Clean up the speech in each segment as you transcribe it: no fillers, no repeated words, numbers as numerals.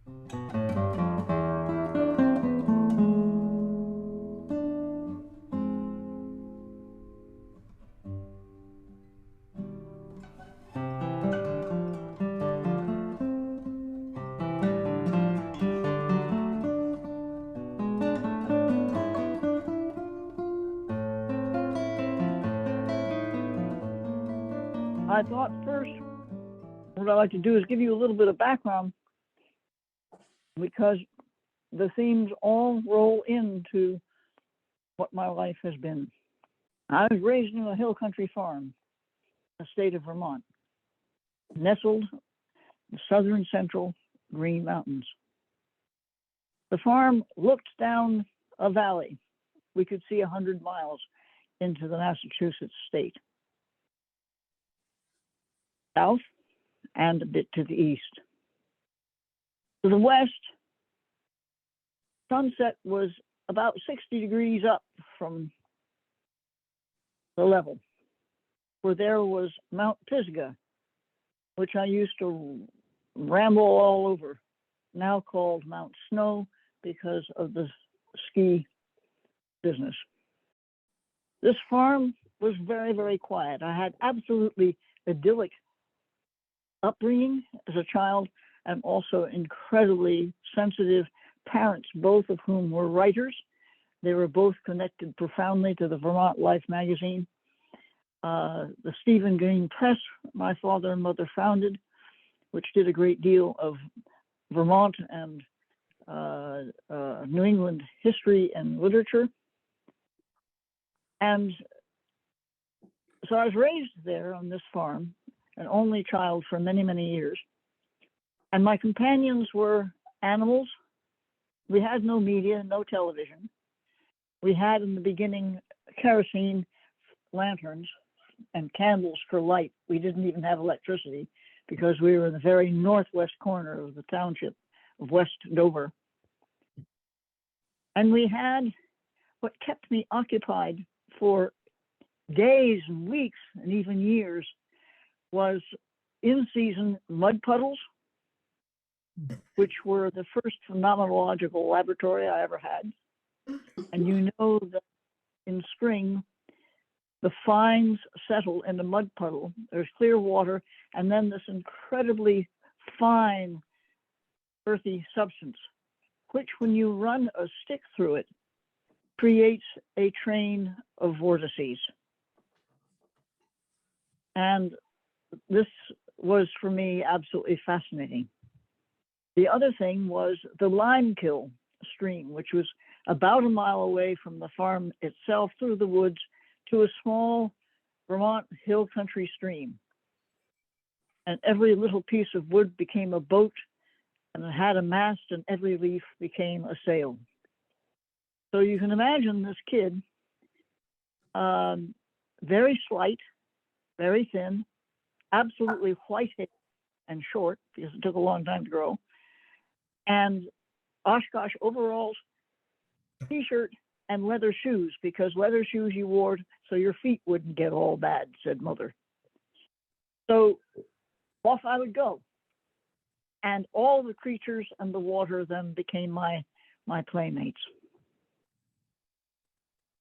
I thought first, what I'd like to do is give you a little bit of background because the themes all roll into what my life has been. I was raised in a hill country farm, the state of Vermont, nestled in the southern central Greene Mountains. The farm looked down a valley. We could see 100 miles into the Massachusetts state, south and a bit to the east. To the west, sunset was about 60 degrees up from the level, where there was Mount Pisgah, which I used to ramble all over, now called Mount Snow because of the ski business. This farm was very, very quiet. I had absolutely idyllic upbringing as a child and also incredibly sensitive parents, both of whom were writers. They were both connected profoundly to the Vermont Life magazine. The Stephen Greene Press, my father and mother founded, which did a great deal of Vermont and New England history and literature. And so I was raised there on this farm, an only child for many, many years. And my companions were animals. We had no media, no television. We had in the beginning kerosene lanterns and candles for light. We didn't even have electricity because we were in the very northwest corner of the township of West Dover. And we had what kept me occupied for days and weeks and even years was in-season mud puddles, which were the first phenomenological laboratory I ever had. And you know that in spring, the fines settle in the mud puddle. There's clear water, and then this incredibly fine, earthy substance, which when you run a stick through it, creates a train of vortices. And this was, for me, absolutely fascinating. The other thing was the Limekill stream, which was about a mile away from the farm itself through the woods to a small Vermont hill country stream. And every little piece of wood became a boat, and it had a mast, and every leaf became a sail. So you can imagine this kid, very slight, very thin, absolutely white hair and short because it took a long time to grow, and Oshkosh overalls, t-shirt, and leather shoes, because leather shoes you wore so your feet wouldn't get all bad, said mother. So off I would go. And all the creatures and the water then became my playmates.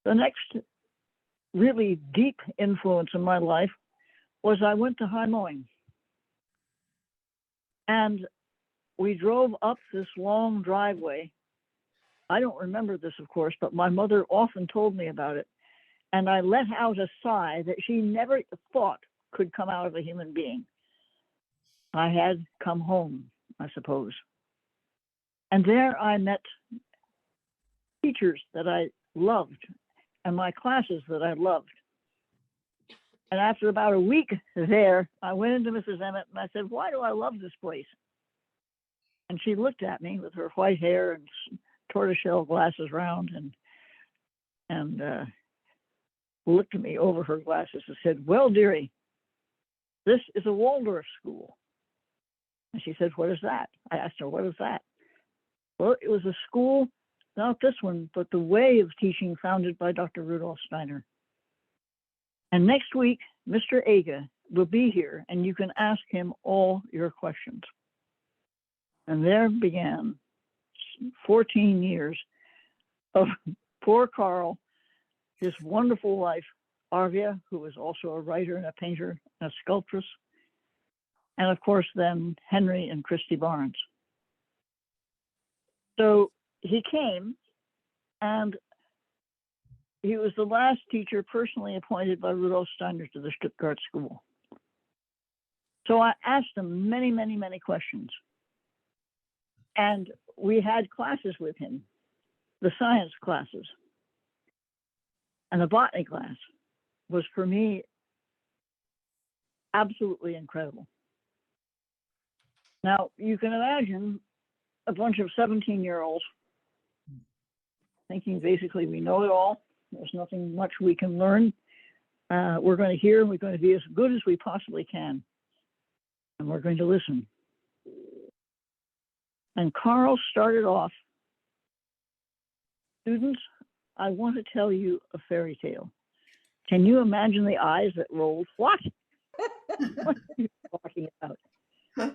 The next really deep influence in my life was I went to high mowing. And we drove up this long driveway. I don't remember this, of course, but my mother often told me about it. And I let out a sigh that she never thought could come out of a human being. I had come home, I suppose. And there I met teachers that I loved and my classes that I loved. And after about a week there, I went into Mrs. Emmett and I said, "Why do I love this place?" And she looked at me with her white hair and tortoiseshell glasses round and looked at me over her glasses and said, "Well, dearie, this is a Waldorf school." And she said, "What is that?" I asked her, "What is that?" Well, it was a school, not this one, but the way of teaching founded by Dr. Rudolf Steiner. And next week, Mr. Aga will be here and you can ask him all your questions. And there began 14 years of poor Carl, his wonderful wife, Arvia, who was also a writer and a painter and a sculptress, and of course then Henry and Christy Barnes. So he came, and he was the last teacher personally appointed by Rudolf Steiner to the Stuttgart School. So I asked him many, many, many questions. And we had classes with him, the science classes. And the botany class was, for me, absolutely incredible. Now, you can imagine a bunch of 17-year-olds thinking basically we know it all. There's nothing much we can learn. We're going to hear, and we're going to be as good as we possibly can. And we're going to listen. And Carl started off, students, I want to tell you a fairy tale. Can you imagine the eyes that rolled? What? What are you talking about?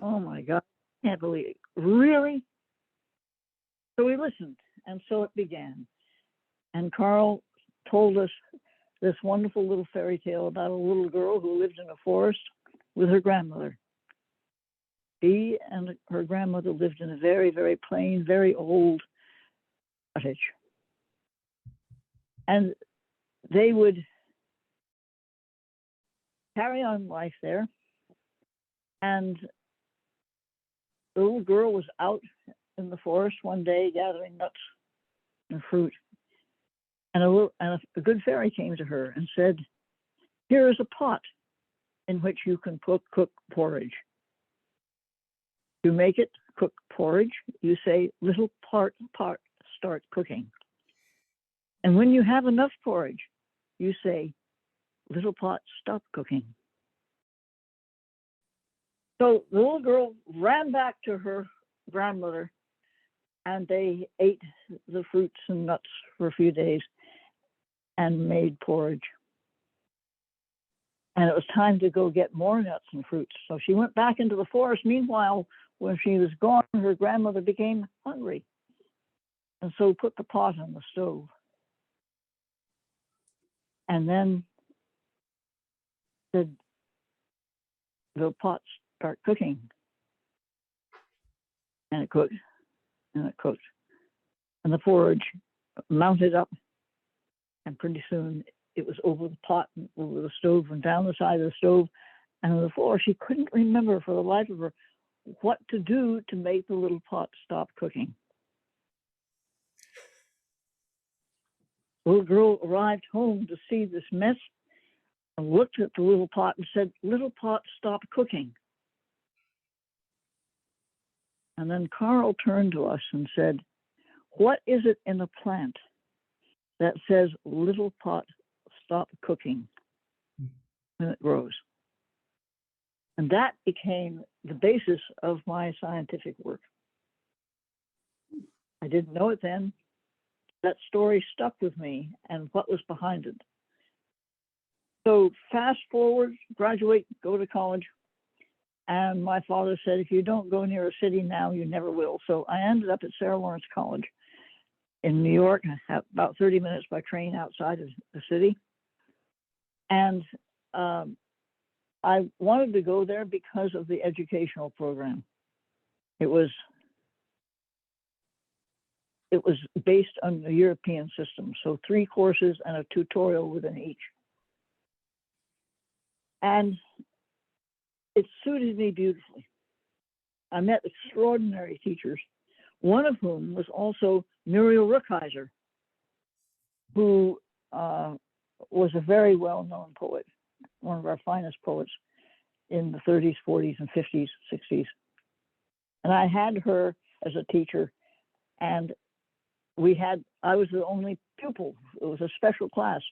Oh my God, I can't believe it. Really? So we listened, and so it began. And Carl told us this wonderful little fairy tale about a little girl who lived in a forest with her grandmother. She and her grandmother lived in a very, very plain, very old cottage. And they would carry on life there. And the little girl was out in the forest one day gathering nuts and fruit. And a good fairy came to her and said, here is a pot in which you can cook porridge. To make it cook porridge, you say, little pot, start cooking. And when you have enough porridge, you say, little pot, stop cooking. So the little girl ran back to her grandmother, and they ate the fruits and nuts for a few days and made porridge. And it was time to go get more nuts and fruits. So she went back into the forest. Meanwhile, when she was gone, her grandmother became hungry, and so put the pot on the stove. And then said, the pot start cooking. And it cooked, and it cooked. And the porridge mounted up, and pretty soon it was over the pot and over the stove and down the side of the stove and on the floor. She couldn't remember for the life of her what to do to make the little pot stop cooking. The little girl arrived home to see this mess and looked at the little pot and said, little pot, stop cooking. And then Carl turned to us and said, what is it in a plant that says, little pot, stop cooking when it grows? And that became the basis of my scientific work. I didn't know it then. That story stuck with me and what was behind it. So fast forward, graduate, go to college. And my father said, if you don't go near a city now, you never will. So I ended up at Sarah Lawrence College in New York, about 30 minutes by train outside of the city. And I wanted to go there because of the educational program. It was based on the European system, so 3 courses and a tutorial within each. And it suited me beautifully. I met extraordinary teachers, one of whom was also Muriel Rukeyser, who was a very well-known poet, one of our finest poets in the 30s, 40s, and 50s, 60s. And I had her as a teacher, and I was the only pupil. It was a special class,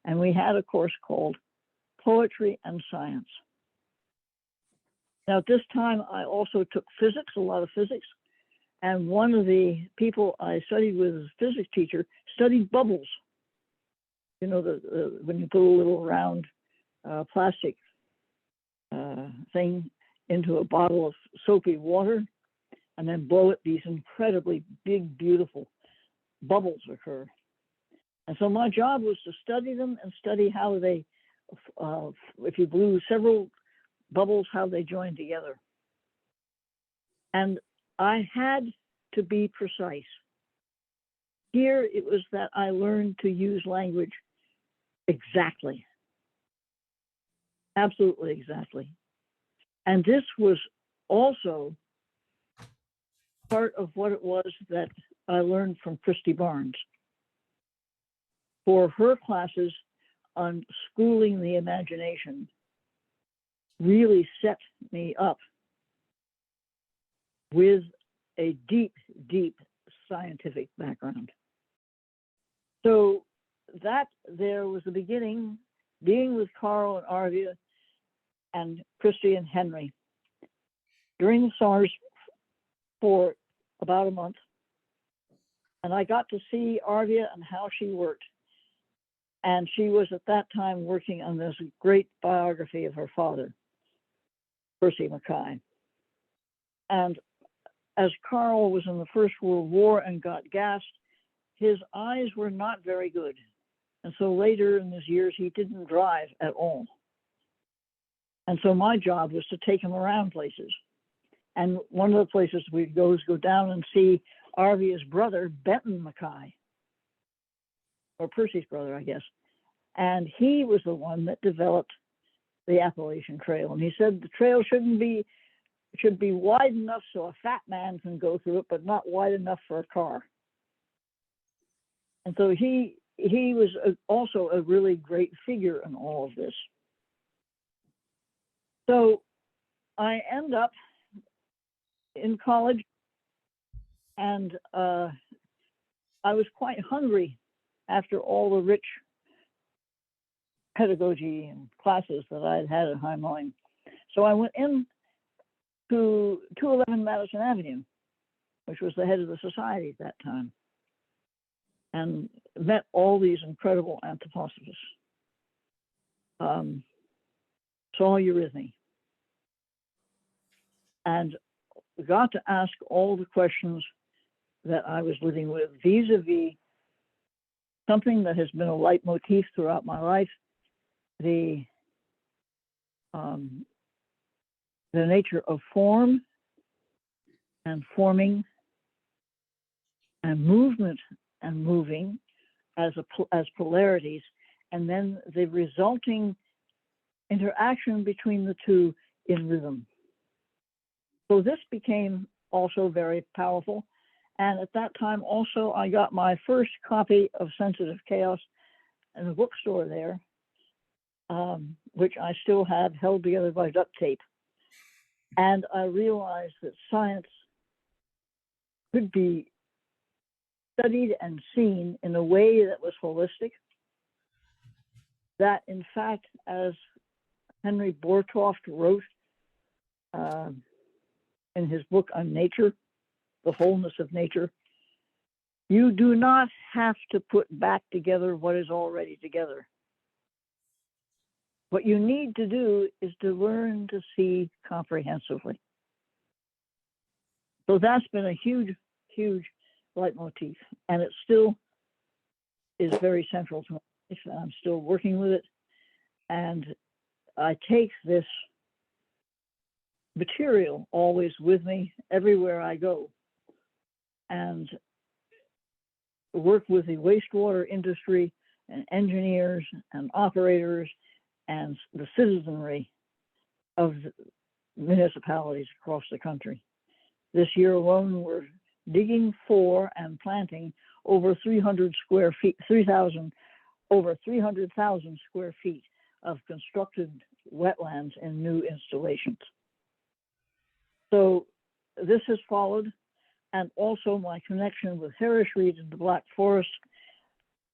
and we had a course called Poetry and Science. Now, at this time, I also took physics, a lot of physics, and one of the people I studied with as a physics teacher studied bubbles. You know, when you put a little round plastic thing into a bottle of soapy water, and then blow it, these incredibly big, beautiful bubbles occur. And so my job was to study them and study how they, if you blew several bubbles, how they join together. And I had to be precise. Here it was that I learned to use language exactly. Absolutely exactly. And this was also part of what it was that I learned from Christy Barnes. For her classes on schooling the imagination really set me up with a deep, deep scientific background. So that there was the beginning, being with Carl and Arvia and Christy and Henry during the summers for about a month. And I got to see Arvia and how she worked. And she was at that time working on this great biography of her father, Percy Mackay. And as Carl was in the First World War and got gassed, his eyes were not very good. And so later in his years, he didn't drive at all. And so my job was to take him around places. And one of the places we'd go is go down and see Arvia's brother, Benton Mackay, or Percy's brother, I guess. And he was the one that developed the Appalachian Trail. And he said the trail should be wide enough so a fat man can go through it, but not wide enough for a car. And so he was also a really great figure in all of this. So I end up in college, and I was quite hungry after all the rich pedagogy and classes that I had had at High Moline. So I went in to 211 Madison Avenue, which was the head of the society at that time, and met all these incredible anthroposophists. Saw Eurythmy, and got to ask all the questions that I was living with vis-a-vis something that has been a leitmotif throughout my life, the nature of form and forming and movement and moving as polarities, and then the resulting interaction between the two in rhythm. So this became also very powerful. And at that time also, I got my first copy of Sensitive Chaos in a bookstore there, which I still have held together by duct tape. And I realized that science could be studied and seen in a way that was holistic, that in fact, as Henry Bortoft wrote in his book on nature, The Wholeness of Nature, you do not have to put back together what is already together. What you need to do is to learn to see comprehensively. So that's been a huge, huge leitmotif, and it still is very central to my life, and I'm still working with it. And I take this material always with me everywhere I go, and work with the wastewater industry and engineers and operators and the citizenry of municipalities across the country. This year alone, we're digging for and planting over 300,000 square feet of constructed wetlands and new installations. So this has followed, and also my connection with Harris Reed in the Black Forest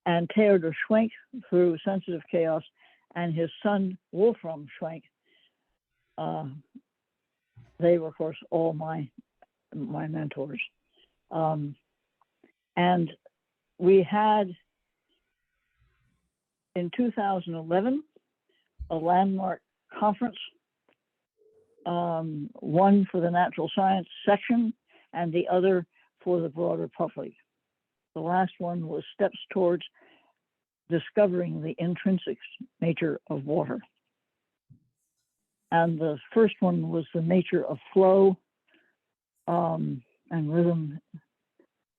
and Theodor Schwenk through Sensitive Chaos, and his son Wolfram Schwenk. They were, of course, all my mentors. And we had, in 2011, a landmark conference, one for the natural science section and the other for the broader public. The last one was Steps Towards Discovering the Intrinsic Nature of Water. And the first one was The Nature of Flow and Rhythm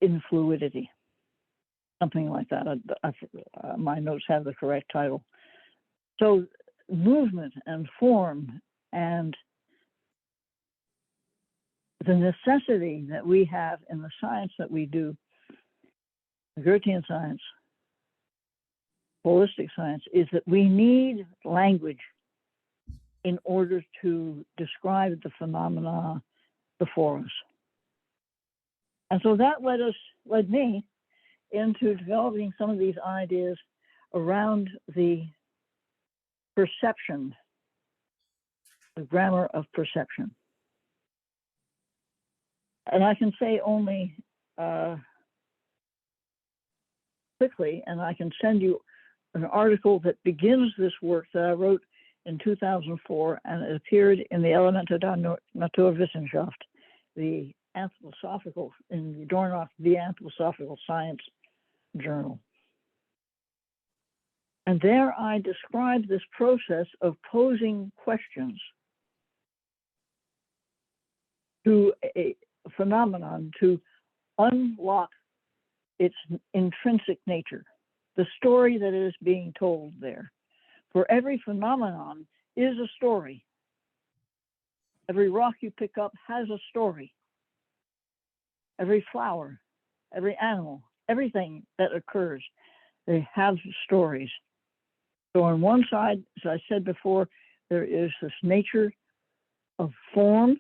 in Fluidity, something like that. My notes have the correct title. So movement and form and the necessity that we have in the science that we do, the Goethean science, holistic science, is that we need language in order to describe the phenomena before us. And so that led me into developing some of these ideas around the perception, the grammar of perception. And I can say only quickly, and I can send you an article that begins this work that I wrote in 2004, and it appeared in the Elemente der Naturwissenschaft, the anthroposophical, in Dornoch, the Anthroposophical Science Journal. And there I described this process of posing questions to a phenomenon to unlock its intrinsic nature, the story that is being told there. For every phenomenon is a story. Every rock you pick up has a story. Every flower, every animal, everything that occurs, they have stories. So on one side, as I said before, there is this nature of form,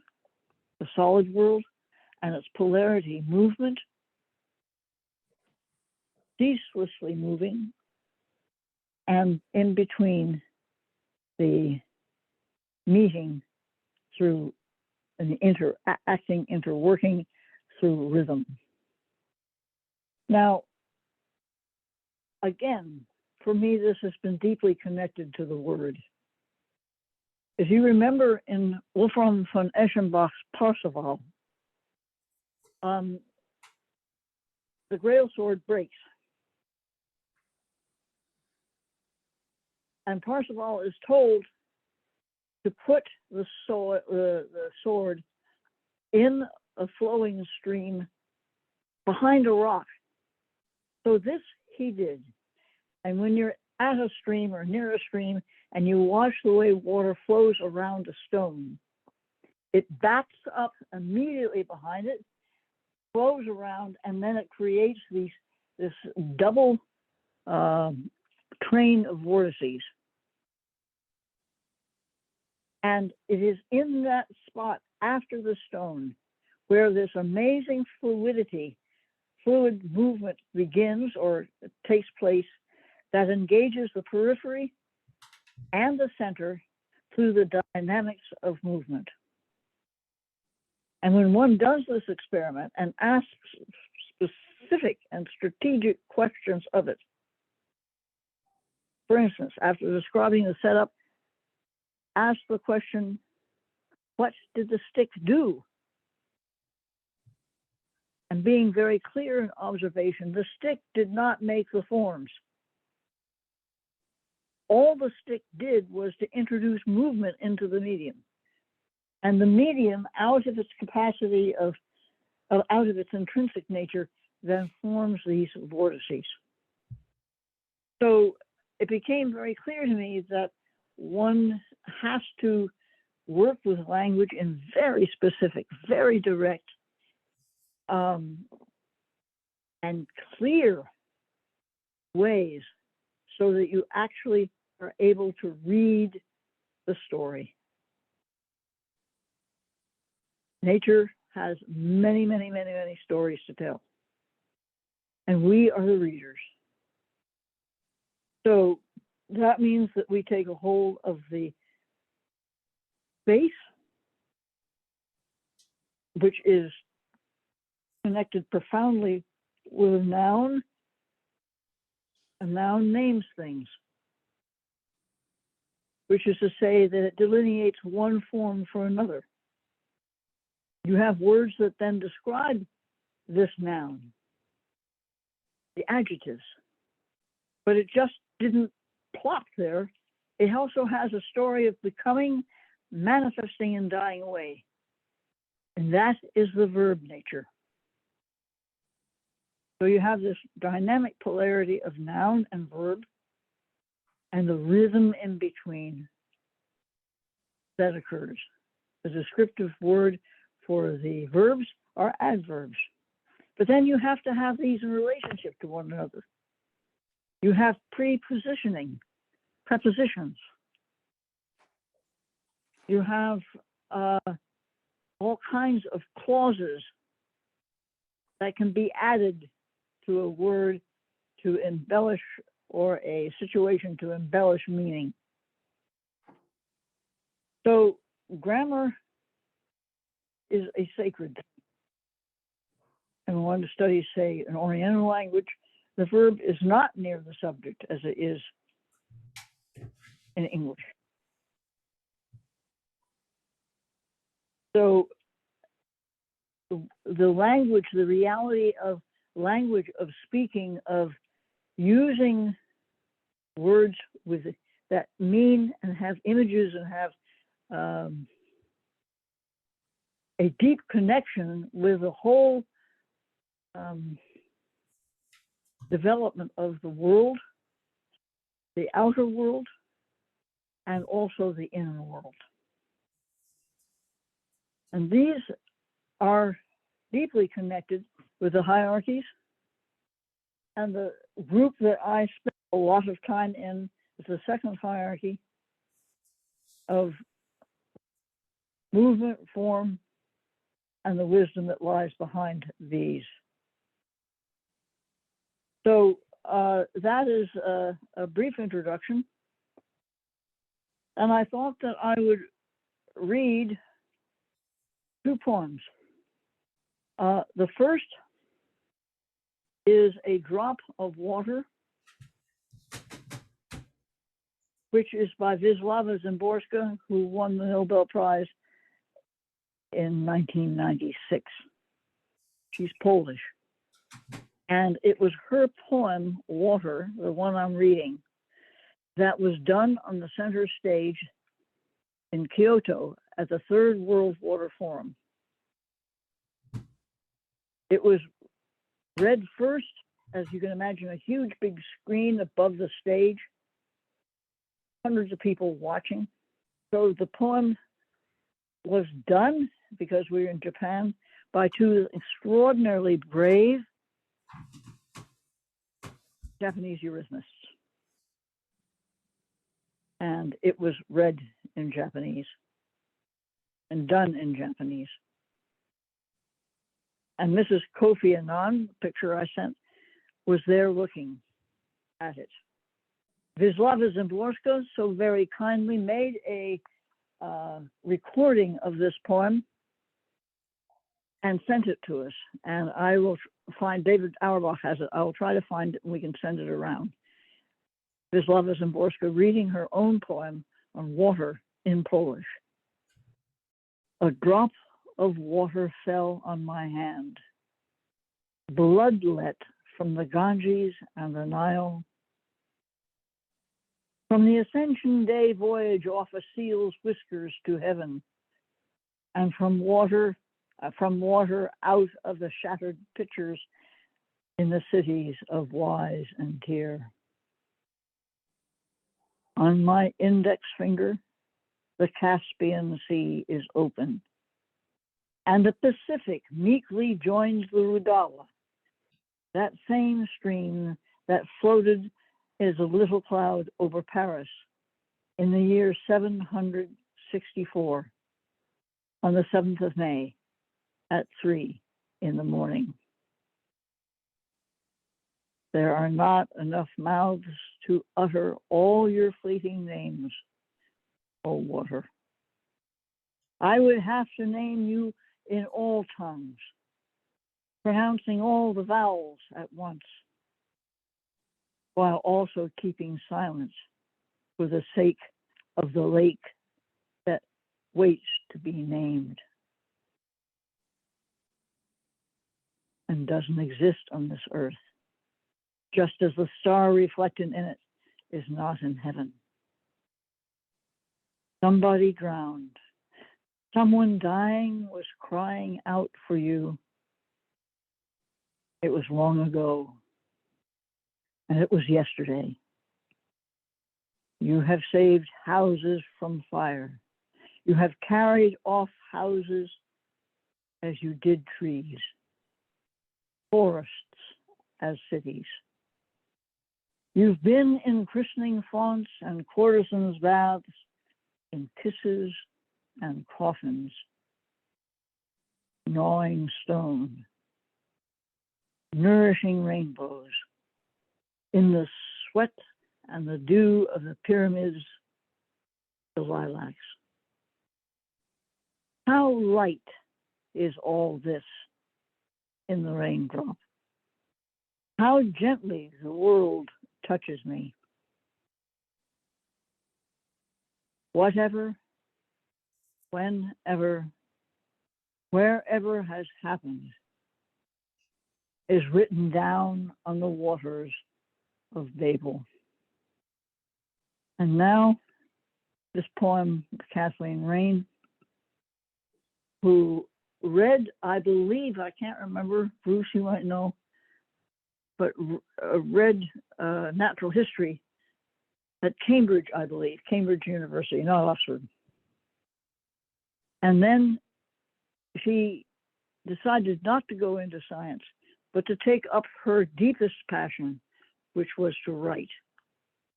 the solid world, and its polarity, movement, ceaselessly moving, and in between the meeting through an interworking through rhythm. Now, again, for me, this has been deeply connected to the word. If you remember in Wolfram von Eschenbach's Parzival, the Grail sword breaks. And Parzival is told to put the sword in a flowing stream behind a rock. So this he did. And when you're at a stream or near a stream and you watch the way water flows around a stone, it backs up immediately behind it, flows around, and then it creates this double train of vortices. And it is in that spot after the stone where this amazing fluid movement begins or takes place that engages the periphery and the center through the dynamics of movement. And when one does this experiment and asks specific and strategic questions of it, for instance, after describing the setup, ask the question, what did the stick do? And being very clear in observation, the stick did not make the forms. All the stick did was to introduce movement into the medium. And the medium, out of its capacity out of its intrinsic nature, then forms these vortices. So it became very clear to me that one has to work with language in very specific, very direct, and clear ways so that you actually are able to read the story. Nature has many, many, many, many stories to tell. And we are the readers. So that means that we take a hold of the base, which is connected profoundly with a noun. A noun names things, which is to say that it delineates one form for another. You have words that then describe this noun, the adjectives, but it just didn't plop there. It also has a story of becoming, manifesting, and dying away. And that is the verb nature. So you have this dynamic polarity of noun and verb, and the rhythm in between that occurs. The descriptive word for the verbs are adverbs. But then you have to have these in relationship to one another. You have prepositioning, prepositions. You have all kinds of clauses that can be added to a word to embellish, or a situation to embellish meaning. So grammar is a sacred thing. And we want to study, say, an Oriental language, the verb is not near the subject as it is in English. So the language, the reality of language, of speaking, of using words with that mean and have images and have a deep connection with the whole development of the world, the outer world, and also the inner world. And these are deeply connected with the hierarchies. And the group that I spent a lot of time in is the second hierarchy of movement, form, and the wisdom that lies behind these. So that is a brief introduction. And I thought that I would read 2 poems. The first is A Drop of Water, which is by Wisława Szymborska, who won the Nobel Prize in 1996. She's Polish. And it was her poem, Water, the one I'm reading, that was done on the center stage in Kyoto at the Third World Water Forum. It was read first, as you can imagine, a huge big screen above the stage, hundreds of people watching. So the poem was done, because we were in Japan, by 2 extraordinarily brave Japanese eurythmists. And it was read in Japanese and done in Japanese. And Mrs. Kofi Annan, the picture I sent, was there looking at it. Wisława Szymborska so very kindly made a recording of this poem and sent it to us. And I will find, David Auerbach has it. I will try to find it and we can send it around. Wisława Szymborska reading her own poem on water in Polish. A drop of water fell on my hand, bloodlet from the Ganges and the Nile. From the Ascension Day voyage off a seal's whiskers to heaven, and from water out of the shattered pitchers in the cities of Wise and Tyr. On my index finger, the Caspian Sea is open, and the Pacific meekly joins the Rudala, that same stream that floated as a little cloud over Paris in the year 764, on the 7th of May at 3 in the morning. There are not enough mouths to utter all your fleeting names, O water. I would have to name you in all tongues, pronouncing all the vowels at once, while also keeping silence for the sake of the lake that waits to be named. and doesn't exist on this earth, just as the star reflected in it is not in heaven. Somebody drowned. Someone dying was crying out for you. It was long ago, and it was yesterday. You have saved houses from fire. You have carried off houses as you did trees, forests as cities. You've been in christening fonts and courtesans' baths, in kisses and coffins, gnawing stone, nourishing rainbows, in the sweat and the dew of the pyramids, the lilacs. How light is all this in the raindrop? How gently the world touches me. Whatever, whenever, wherever has happened is written down on the waters of Babel. And now, this poem of Kathleen Raine, who read, I believe, I can't remember, Bruce, you might know, but read natural history at Cambridge, I believe, Cambridge University, not Oxford. And then she decided not to go into science, but to take up her deepest passion, which was to write,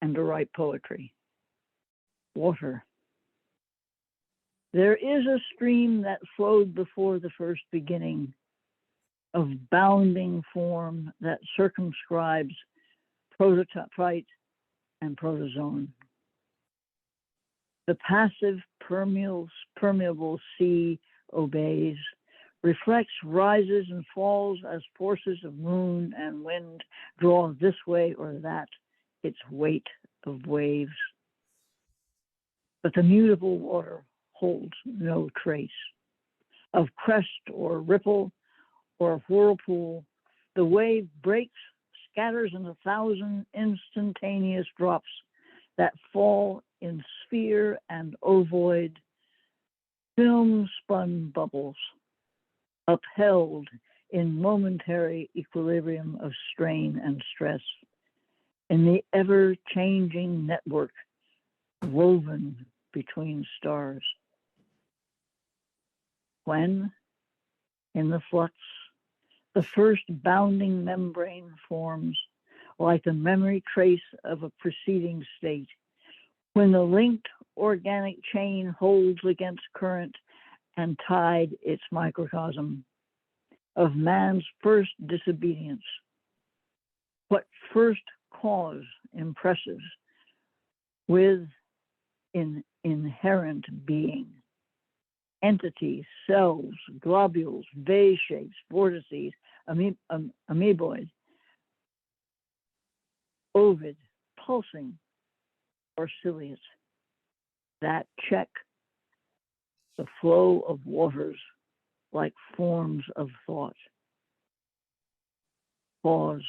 and to write poetry. Water. There is a stream that flowed before the first beginning, of bounding form that circumscribes protophyte and protozoan. The passive permeable sea obeys, reflects, rises and falls as forces of moon and wind draw this way or that, its weight of waves. But the mutable water holds no trace of crest or ripple or whirlpool. The wave breaks, scatters in 1,000 instantaneous drops that fall in sphere and ovoid, film-spun bubbles, upheld in momentary equilibrium of strain and stress, in the ever-changing network woven between stars. When, in the flux, the first bounding membrane forms, like the memory trace of a preceding state, when the linked organic chain holds against current and tide its microcosm of man's first disobedience, what first cause impresses with an inherent being, entities, cells, globules, vase shapes, vortices, amoeboid, ovid, pulsing, or ciliate, that check the flow of waters like forms of thought. Pause,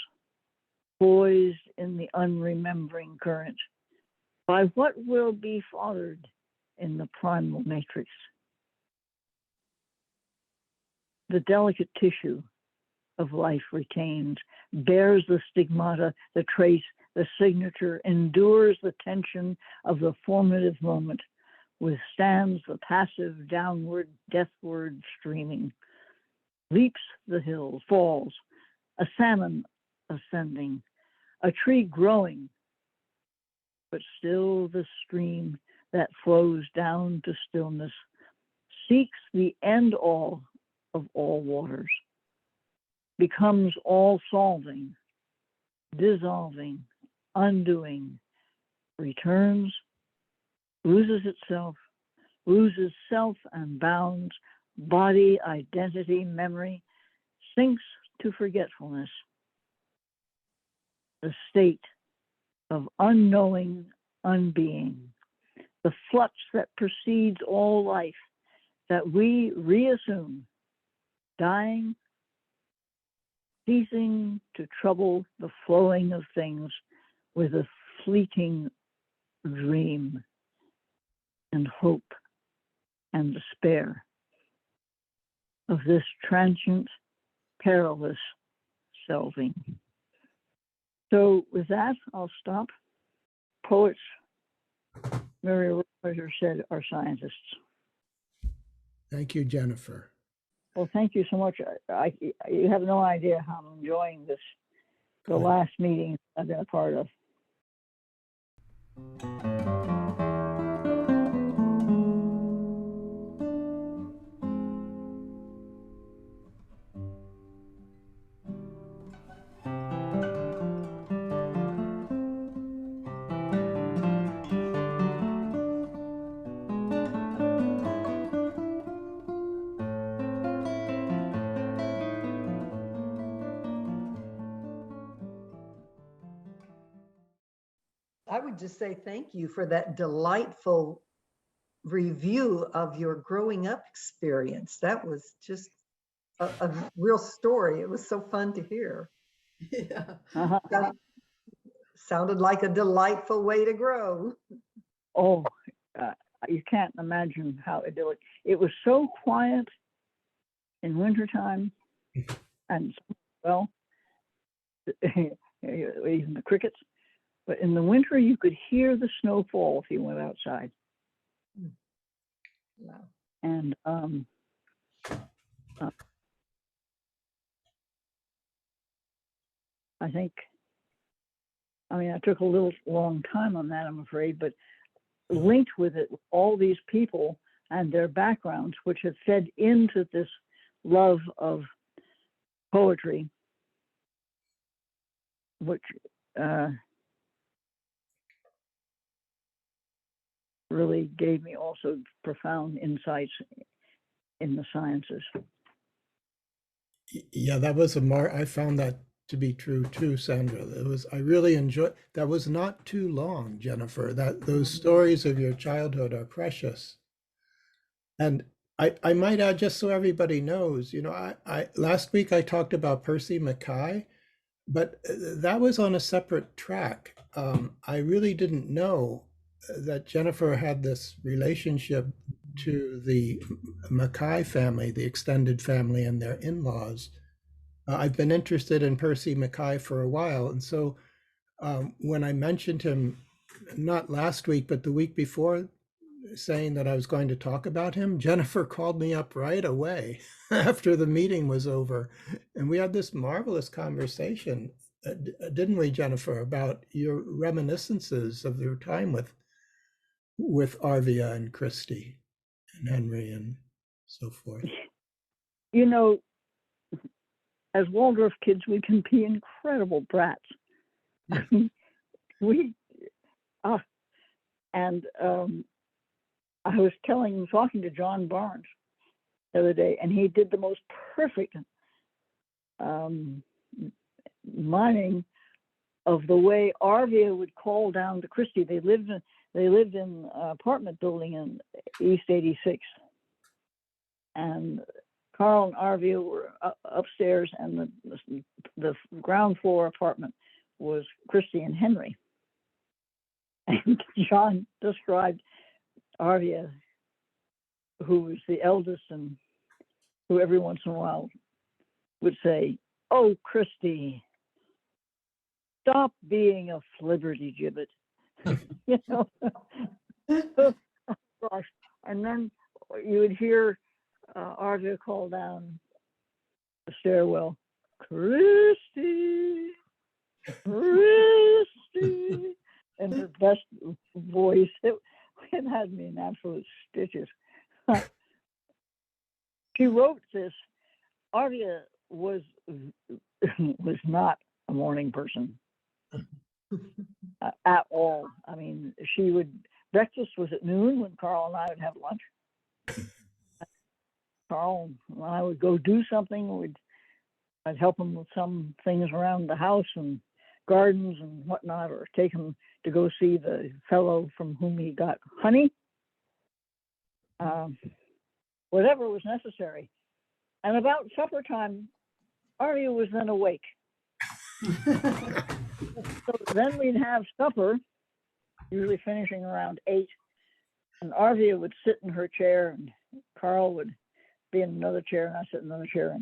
poised in the unremembering current, by what will be fathered in the primal matrix. The delicate tissue of life retains, bears the stigmata, the trace, the signature, endures the tension of the formative moment, withstands the passive downward, deathward streaming, leaps the hills, falls, a salmon ascending, a tree growing, but still the stream that flows down to stillness seeks the end all of all waters, becomes all solving, dissolving, undoing, returns, loses itself, loses self and bounds, body, identity, memory, sinks to forgetfulness. The state of unknowing unbeing, the flux that precedes all life, that we reassume, dying, ceasing to trouble the flowing of things with a fleeting dream and hope and despair of this transient, perilous selving. So with that, I'll stop. Poets, Mary Roser said, are scientists. Thank you, Jennifer. Well, thank you so much. You have no idea how I'm enjoying this, the last meeting I've been a part of. I would just say thank you for that delightful review of your growing up experience. That was just a real story. It was so fun to hear. Yeah. Sounded like a delightful way to grow. Oh, you can't imagine how idyllic. It was so quiet in wintertime, and well, even the crickets. But in the winter, you could hear the snow fall if you went outside. Wow. And I think, I mean, I took a little long time on that, I'm afraid, but linked with it, all these people and their backgrounds, which have fed into this love of poetry, which really gave me also profound insights in the sciences. Yeah, that was I found that to be true too, Sandra. I really enjoyed, that was not too long, Jennifer. Those stories of your childhood are precious. And I might add, just so everybody knows, I last week I talked about Percy Mackay, but that was on a separate track. I really didn't know that Jennifer had this relationship to the Mackay family, the extended family, and their in-laws. I've been interested in Percy Mackay for a while, and so when I mentioned him, not last week, but the week before, saying that I was going to talk about him, Jennifer called me up right away after the meeting was over, and we had this marvelous conversation, didn't we, Jennifer, about your reminiscences of your time with Arvia and Christy and Henry and so forth. You know, as Waldorf kids, we can be incredible brats. I mean, and I was talking to John Barnes the other day, and he did the most perfect miming of the way Arvia would call down to Christie. They lived in an apartment building in East 86, and Carl and Arvia were upstairs, and the ground floor apartment was Christie and Henry. And John described Arvia, who was the eldest and who every once in a while would say, "Oh, Christie, stop being a flibberty gibbet." You know? Oh, gosh. And then you would hear Arvia call down the stairwell, "Christie, Christie," in her best voice. It had me in absolute stitches. She wrote this. Arvia was not a morning person at all. I mean, breakfast was at noon when Carl and I would have lunch. Carl and I would go do something. I'd help him with some things around the house and gardens and whatnot, or take him to go see the fellow from whom he got honey. Whatever was necessary. And about supper time, Arvia was then awake. So then we'd have supper, usually finishing around 8, and Arvia would sit in her chair, and Carl would be in another chair, and I sit in another chair,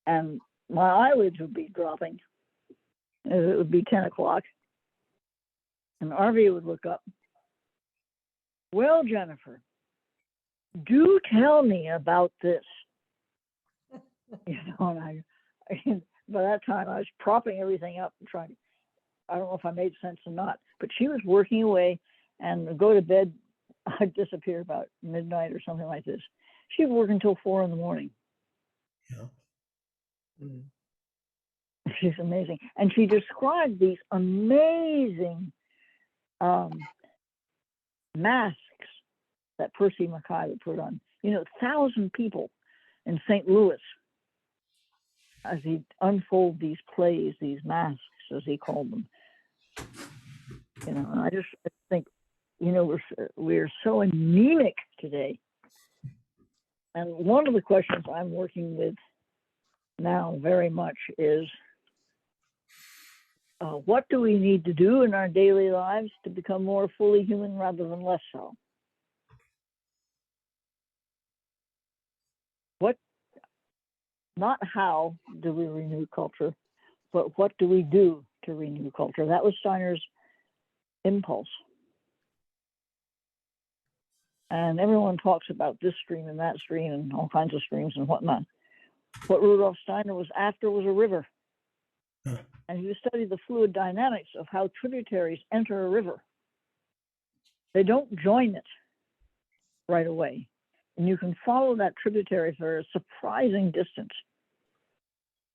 and my eyelids would be dropping. It would be 10 o'clock, and Arvia would look up. Well, Jennifer, do tell me about this. And by that time I was propping everything up and trying. I don't know if I made sense or not, but she was working away, and would go to bed. I'd disappear about midnight or something like this. She'd work until 4 in the morning. Yeah. Mm. She's amazing, and she described these amazing masks that Percy Mackay would put on. 1,000 people in St. Louis, as he'd unfold these plays, these masks, as he called them. And I just think, we're so anemic today. And one of the questions I'm working with now very much is, what do we need to do in our daily lives to become more fully human rather than less so? Not how do we renew culture, but what do we do to renew culture? That was Steiner's impulse. And everyone talks about this stream and that stream and all kinds of streams and whatnot. What Rudolf Steiner was after was a river. And he studied the fluid dynamics of how tributaries enter a river. They don't join it right away. And you can follow that tributary for a surprising distance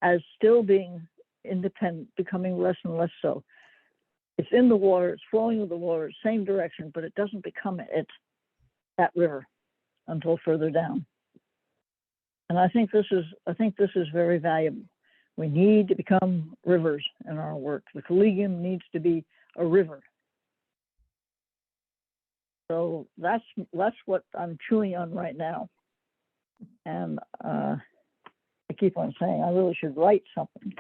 as still being independent, becoming less and less so. It's in the water, it's flowing with the water, same direction, but it doesn't become that river until further down. And I think this is very valuable. We need to become rivers in our work. The collegium needs to be a river. So that's what I'm chewing on right now. And I keep on saying I really should write something,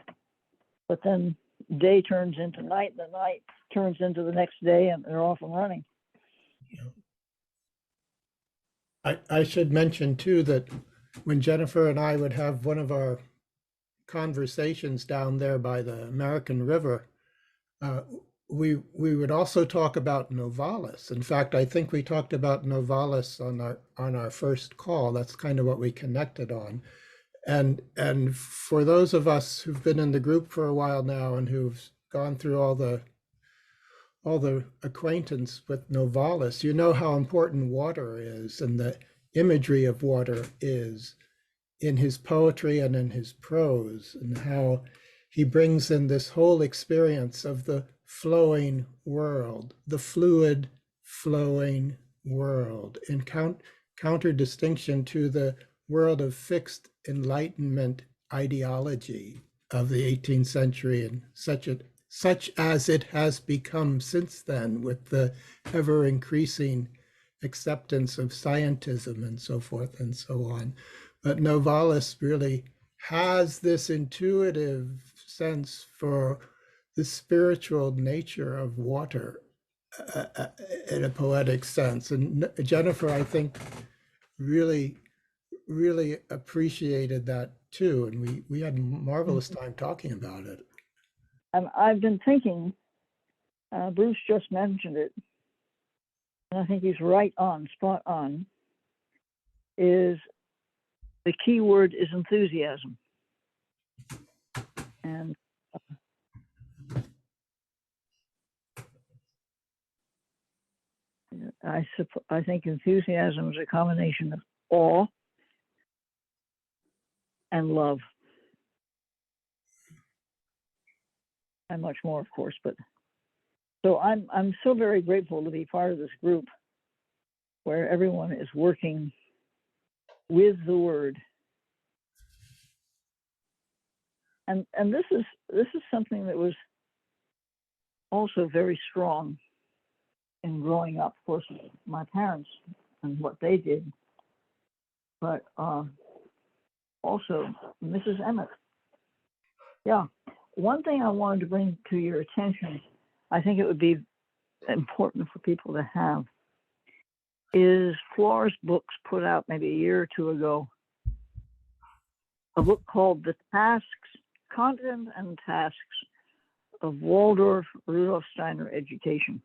but then day turns into night, and the night turns into the next day, and they're off and running. I should mention too that when Jennifer and I would have one of our conversations down there by the American River, we would also talk about Novalis. In fact, I think we talked about Novalis on our first call. That's kind of what we connected on. And for those of us who've been in the group for a while now and who've gone through all the acquaintance with Novalis, you know how important water is and the imagery of water is in his poetry and in his prose, and how he brings in this whole experience of the flowing world, the fluid flowing world, in counter-distinction to the world of fixed Enlightenment ideology of the 18th century, and such as it has become since then, with the ever increasing acceptance of scientism and so forth and so on. But Novalis really has this intuitive sense for the spiritual nature of water in a poetic sense. And Jennifer, I think, really appreciated that too. And we had a marvelous time talking about it. And I've been thinking, Bruce just mentioned it, and I think he's right on, spot on, is the key word is enthusiasm. And I think enthusiasm is a combination of awe and love. And much more, of course, but so I'm so very grateful to be part of this group where everyone is working with the word. And this is something that was also very strong in growing up. Of course, my parents and what they did, but also Mrs. Emmett. Yeah. One thing I wanted to bring to your attention, I think it would be important for people to have, is Flora's Books put out maybe a year or two ago a book called The Tasks, Content and Tasks of Waldorf Rudolf Steiner Education.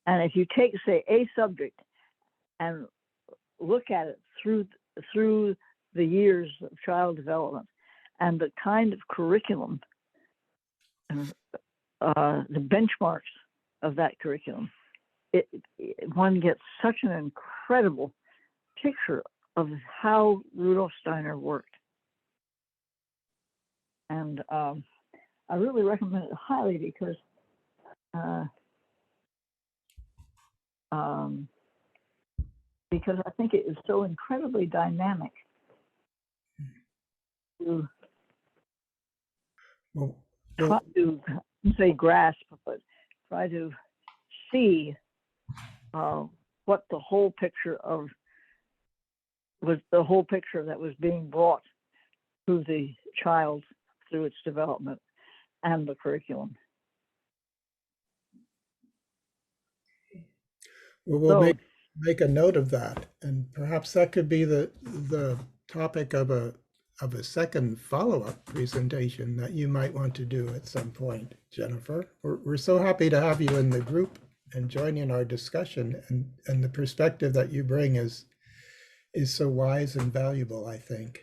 And if you take, say, a subject and look at it through the years of child development and the kind of curriculum, the benchmarks of that curriculum, one gets such an incredible picture of how Rudolf Steiner worked. And I really recommend it highly because I think it is so incredibly dynamic to try to say grasp, but try to see what the whole picture that was being brought to the child through its development and the curriculum. Well, we'll make a note of that, and perhaps that could be the topic of a second follow-up presentation that you might want to do at some point, Jennifer. We're so happy to have you in the group and joining our discussion, and the perspective that you bring is so wise and valuable, I think.